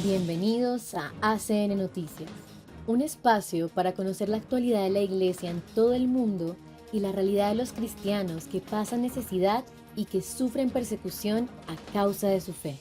Bienvenidos a ACN Noticias, un espacio para conocer la actualidad de la Iglesia en todo el mundo y la realidad de los cristianos que pasan necesidad y que sufren persecución a causa de su fe.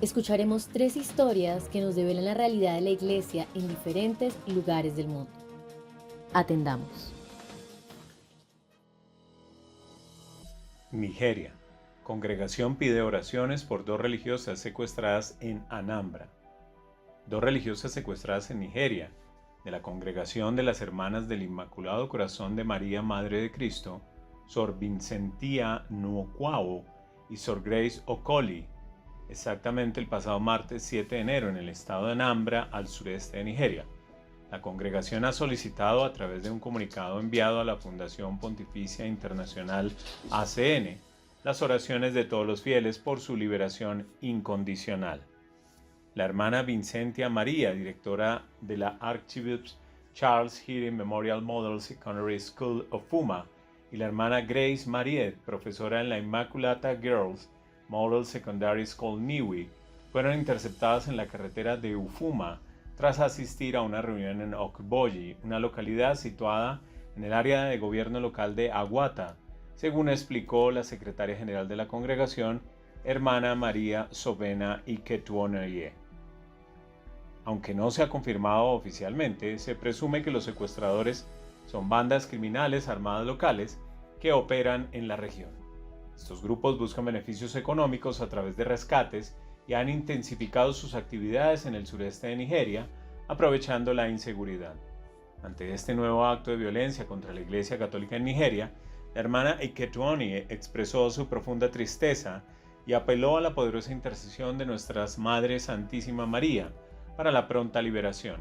Escucharemos 3 historias que nos develan la realidad de la Iglesia en diferentes lugares del mundo. Atendamos. Nigeria. Congregación pide oraciones por 2 religiosas secuestradas en Anambra. 2 religiosas secuestradas en Nigeria, de la Congregación de las Hermanas del Inmaculado Corazón de María, Madre de Cristo, Sor Vincentia Nwokwao y Sor Grace Okoli, exactamente el pasado martes 7 de enero en el estado de Anambra, al sureste de Nigeria. La congregación ha solicitado a través de un comunicado enviado a la Fundación Pontificia Internacional ACN las oraciones de todos los fieles por su liberación incondicional. La hermana Vincentia María, directora de la Archbishop Charles Heating Memorial Model Secondary School of Fuma, y la hermana Grace Mariette, profesora en la Immaculata Girls Model Secondary School Niwi, fueron interceptadas en la carretera de Ufuma tras asistir a una reunión en Okboyi, una localidad situada en el área de gobierno local de Aguata, según explicó la secretaria general de la congregación, hermana María Sobena Iketuonoye. Aunque no se ha confirmado oficialmente, se presume que los secuestradores son bandas criminales armadas locales que operan en la región. Estos grupos buscan beneficios económicos a través de rescates y han intensificado sus actividades en el sureste de Nigeria, aprovechando la inseguridad. Ante este nuevo acto de violencia contra la Iglesia Católica en Nigeria, la hermana Iketuonie expresó su profunda tristeza y apeló a la poderosa intercesión de nuestra Madre Santísima María para la pronta liberación.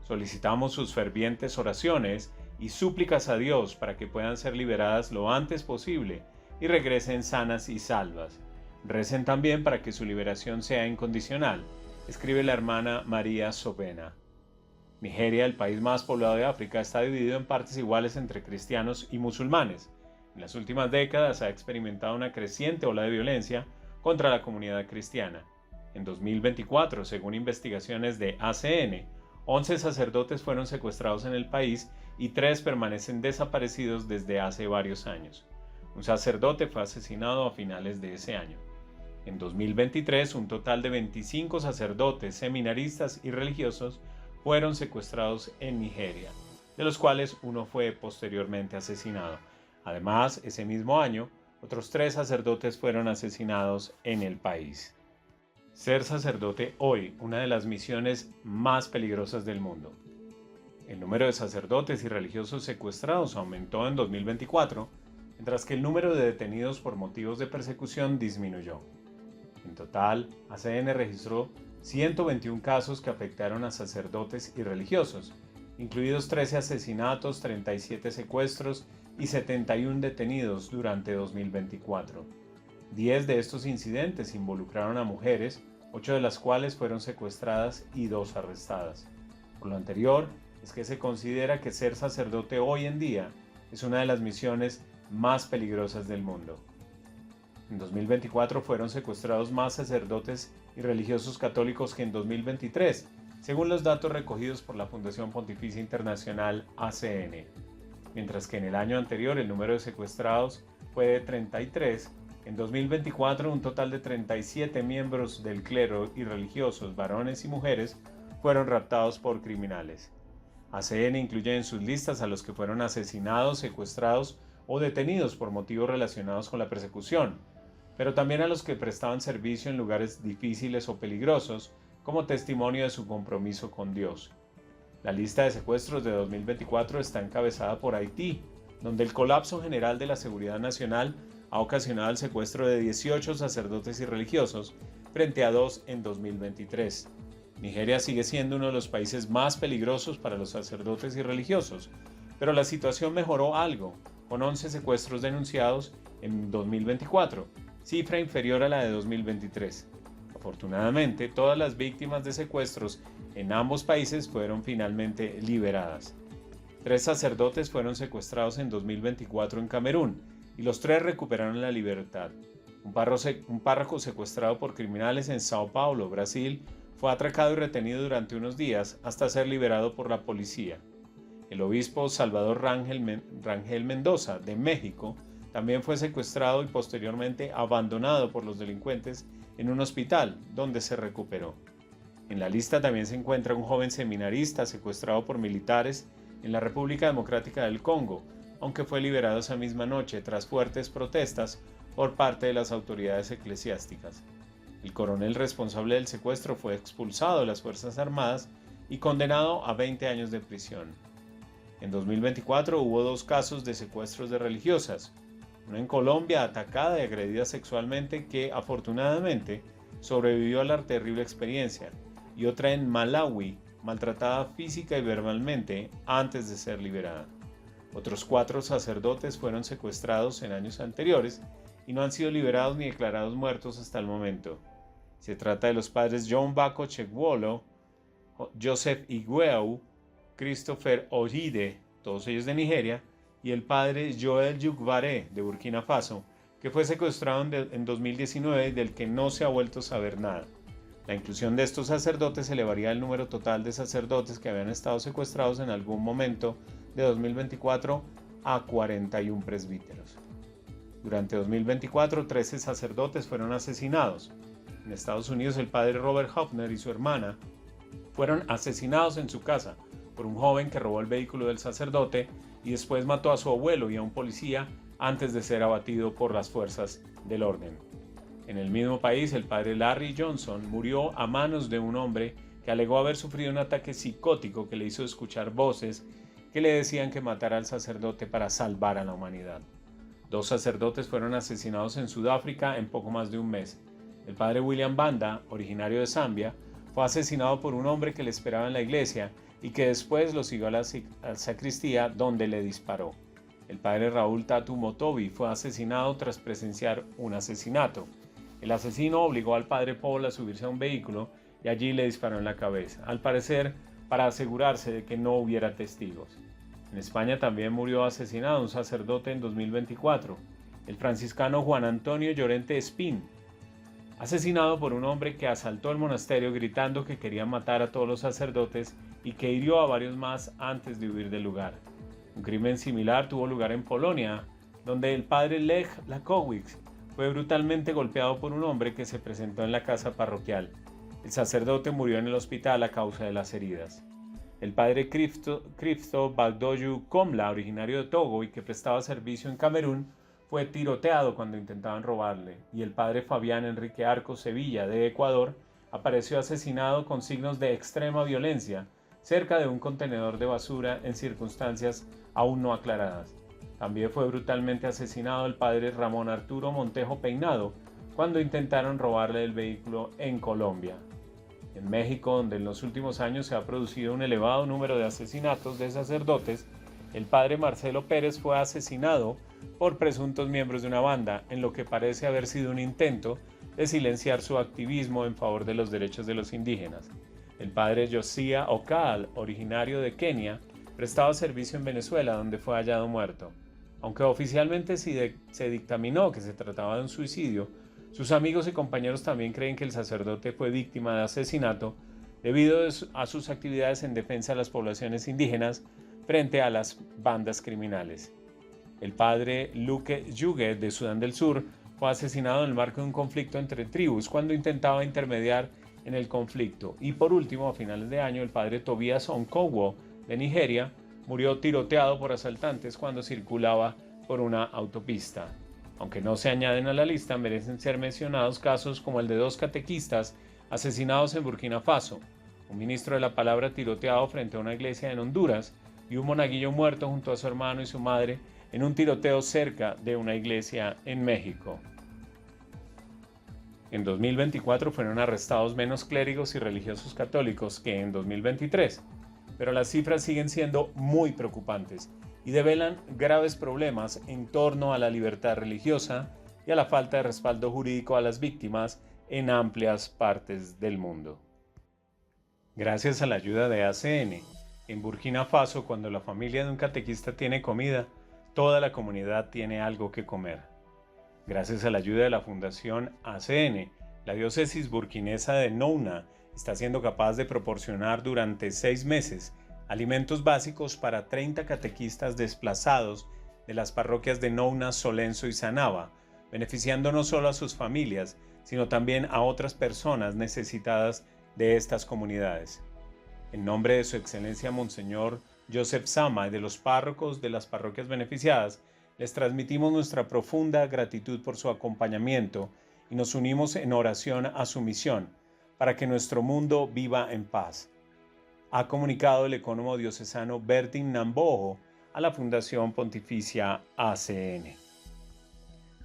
Solicitamos sus fervientes oraciones y súplicas a Dios para que puedan ser liberadas lo antes posible y regresen sanas y salvas. Recen también para que su liberación sea incondicional, escribe la hermana María Sobena. Nigeria, el país más poblado de África, está dividido en partes iguales entre cristianos y musulmanes. En las últimas décadas ha experimentado una creciente ola de violencia contra la comunidad cristiana. En 2024, según investigaciones de ACN, 11 sacerdotes fueron secuestrados en el país y 3 permanecen desaparecidos desde hace varios años. Un sacerdote fue asesinado a finales de ese año. En 2023, un total de 25 sacerdotes, seminaristas y religiosos fueron secuestrados en Nigeria, de los cuales uno fue posteriormente asesinado. Además, ese mismo año, otros 3 sacerdotes fueron asesinados en el país. Ser sacerdote hoy, una de las misiones más peligrosas del mundo. El número de sacerdotes y religiosos secuestrados aumentó en 2024, mientras que el número de detenidos por motivos de persecución disminuyó. En total, ACN registró 121 casos que afectaron a sacerdotes y religiosos, incluidos 13 asesinatos, 37 secuestros y 71 detenidos durante 2024. 10 de estos incidentes involucraron a mujeres, 8 de las cuales fueron secuestradas y 2 arrestadas. Por lo anterior, es que se considera que ser sacerdote hoy en día es una de las misiones más peligrosas del mundo. En 2024 fueron secuestrados más sacerdotes y religiosos católicos que en 2023, según los datos recogidos por la Fundación Pontificia Internacional ACN. Mientras que en el año anterior el número de secuestrados fue de 33, en 2024 un total de 37 miembros del clero y religiosos, varones y mujeres, fueron raptados por criminales. ACN incluye en sus listas a los que fueron asesinados, secuestrados o detenidos por motivos relacionados con la persecución, pero también a los que prestaban servicio en lugares difíciles o peligrosos como testimonio de su compromiso con Dios. La lista de secuestros de 2024 está encabezada por Haití, donde el colapso general de la seguridad nacional ha ocasionado el secuestro de 18 sacerdotes y religiosos frente a 2 en 2023. Nigeria sigue siendo uno de los países más peligrosos para los sacerdotes y religiosos, pero la situación mejoró algo, con 11 secuestros denunciados en 2024, cifra inferior a la de 2023. Afortunadamente, todas las víctimas de secuestros en ambos países fueron finalmente liberadas. 3 sacerdotes fueron secuestrados en 2024 en Camerún y los 3 recuperaron la libertad. Un párroco secuestrado por criminales en Sao Paulo, Brasil, fue atracado y retenido durante unos días hasta ser liberado por la policía. El obispo Salvador Rangel Mendoza, de México, también fue secuestrado y posteriormente abandonado por los delincuentes en un hospital, donde se recuperó. En la lista también se encuentra un joven seminarista secuestrado por militares en la República Democrática del Congo, aunque fue liberado esa misma noche tras fuertes protestas por parte de las autoridades eclesiásticas. El coronel responsable del secuestro fue expulsado de las Fuerzas Armadas y condenado a 20 años de prisión. En 2024 hubo 2 casos de secuestros de religiosas, una en Colombia atacada y agredida sexualmente que afortunadamente sobrevivió a la terrible experiencia, y otra en Malawi, maltratada física y verbalmente antes de ser liberada. Otros 4 sacerdotes fueron secuestrados en años anteriores y no han sido liberados ni declarados muertos hasta el momento. Se trata de los padres John Bako Chekwolo, Joseph Igweu, Christopher Oride, todos ellos de Nigeria, y el padre Joel Yukbare, de Burkina Faso, que fue secuestrado en 2019 y del que no se ha vuelto a saber nada. La inclusión de estos sacerdotes elevaría el número total de sacerdotes que habían estado secuestrados en algún momento de 2024 a 41 presbíteros. Durante 2024, 13 sacerdotes fueron asesinados. En Estados Unidos, el padre Robert Hoffner y su hermana fueron asesinados en su casa por un joven que robó el vehículo del sacerdote y después mató a su abuelo y a un policía antes de ser abatido por las fuerzas del orden. En el mismo país, el padre Larry Johnson murió a manos de un hombre que alegó haber sufrido un ataque psicótico que le hizo escuchar voces que le decían que matara al sacerdote para salvar a la humanidad. 2 sacerdotes fueron asesinados en Sudáfrica en poco más de un mes. El padre William Banda, originario de Zambia, fue asesinado por un hombre que le esperaba en la iglesia y que después lo siguió a la sacristía, donde le disparó. El padre Raúl Tatu Motobi fue asesinado tras presenciar un asesinato. El asesino obligó al padre Paul a subirse a un vehículo y allí le disparó en la cabeza, al parecer para asegurarse de que no hubiera testigos. En España también murió asesinado un sacerdote en 2024, el franciscano Juan Antonio Llorente Espín, asesinado por un hombre que asaltó el monasterio gritando que quería matar a todos los sacerdotes y que hirió a varios más antes de huir del lugar. Un crimen similar tuvo lugar en Polonia, donde el padre Lech Lakowicz fue brutalmente golpeado por un hombre que se presentó en la casa parroquial. El sacerdote murió en el hospital a causa de las heridas. El padre Krifto Bagdoyu Komla, originario de Togo y que prestaba servicio en Camerún, fue tiroteado cuando intentaban robarle, y el padre Fabián Enrique Arcos Sevilla, de Ecuador, apareció asesinado con signos de extrema violencia cerca de un contenedor de basura en circunstancias aún no aclaradas. También fue brutalmente asesinado el padre Ramón Arturo Montejo Peinado cuando intentaron robarle el vehículo en Colombia. En México, donde en los últimos años se ha producido un elevado número de asesinatos de sacerdotes, el padre Marcelo Pérez fue asesinado por presuntos miembros de una banda, en lo que parece haber sido un intento de silenciar su activismo en favor de los derechos de los indígenas. El padre Josiah Okal, originario de Kenia, prestaba servicio en Venezuela, donde fue hallado muerto. Aunque oficialmente se dictaminó que se trataba de un suicidio, sus amigos y compañeros también creen que el sacerdote fue víctima de asesinato debido a sus actividades en defensa de las poblaciones indígenas frente a las bandas criminales. El padre Luke Yuge, de Sudán del Sur, fue asesinado en el marco de un conflicto entre tribus cuando intentaba intermediar en el conflicto. Y por último, a finales de año, el padre Tobias Onkowo, de Nigeria, murió tiroteado por asaltantes cuando circulaba por una autopista. Aunque no se añaden a la lista, merecen ser mencionados casos como el de 2 catequistas asesinados en Burkina Faso, un ministro de la palabra tiroteado frente a una iglesia en Honduras y un monaguillo muerto junto a su hermano y su madre en un tiroteo cerca de una iglesia en México. En 2024 fueron arrestados menos clérigos y religiosos católicos que en 2023, pero las cifras siguen siendo muy preocupantes y develan graves problemas en torno a la libertad religiosa y a la falta de respaldo jurídico a las víctimas en amplias partes del mundo. Gracias a la ayuda de ACN, en Burkina Faso, cuando la familia de un catequista tiene comida, toda la comunidad tiene algo que comer. Gracias a la ayuda de la Fundación ACN, la diócesis burkinesa de Nouna está siendo capaz de proporcionar durante 6 meses alimentos básicos para 30 catequistas desplazados de las parroquias de Nouna, Solenzo y Sanaba, beneficiando no solo a sus familias, sino también a otras personas necesitadas de estas comunidades. En nombre de su excelencia Monseñor Joseph Sama y de los párrocos de las parroquias beneficiadas, les transmitimos nuestra profunda gratitud por su acompañamiento y nos unimos en oración a su misión, para que nuestro mundo viva en paz. Ha comunicado el ecónomo diocesano Bertin Namboho a la Fundación Pontificia ACN.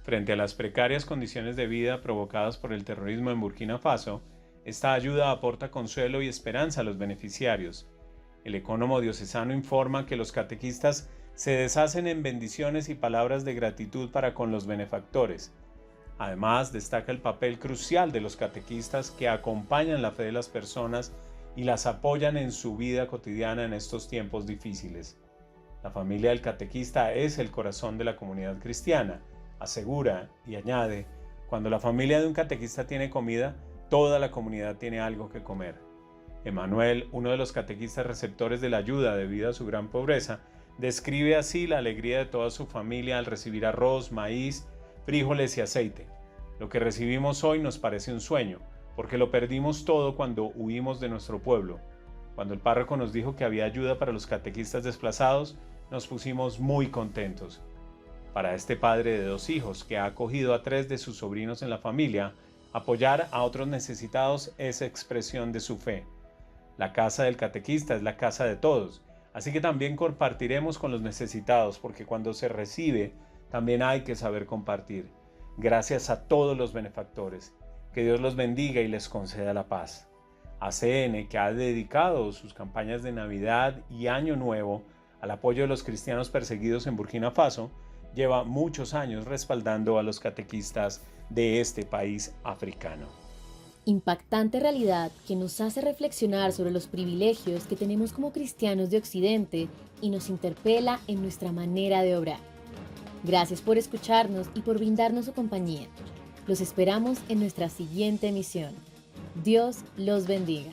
Frente a las precarias condiciones de vida provocadas por el terrorismo en Burkina Faso, esta ayuda aporta consuelo y esperanza a los beneficiarios. El ecónomo diocesano informa que los catequistas se deshacen en bendiciones y palabras de gratitud para con los benefactores. Además, destaca el papel crucial de los catequistas que acompañan la fe de las personas y las apoyan en su vida cotidiana en estos tiempos difíciles. La familia del catequista es el corazón de la comunidad cristiana, asegura y añade: cuando la familia de un catequista tiene comida, toda la comunidad tiene algo que comer. Emmanuel, uno de los catequistas receptores de la ayuda debido a su gran pobreza, describe así la alegría de toda su familia al recibir arroz, maíz, frijoles y aceite. Lo que recibimos hoy nos parece un sueño, porque lo perdimos todo cuando huimos de nuestro pueblo. Cuando el párroco nos dijo que había ayuda para los catequistas desplazados, nos pusimos muy contentos. Para este padre de 2 hijos, que ha acogido a 3 de sus sobrinos en la familia, apoyar a otros necesitados es expresión de su fe. La casa del catequista es la casa de todos, así que también compartiremos con los necesitados, porque cuando se recibe, también hay que saber compartir. Gracias a todos los benefactores. Que Dios los bendiga y les conceda la paz. ACN, que ha dedicado sus campañas de Navidad y Año Nuevo al apoyo de los cristianos perseguidos en Burkina Faso, lleva muchos años respaldando a los catequistas de este país africano. Impactante realidad que nos hace reflexionar sobre los privilegios que tenemos como cristianos de Occidente y nos interpela en nuestra manera de obrar. Gracias por escucharnos y por brindarnos su compañía. Los esperamos en nuestra siguiente emisión. Dios los bendiga.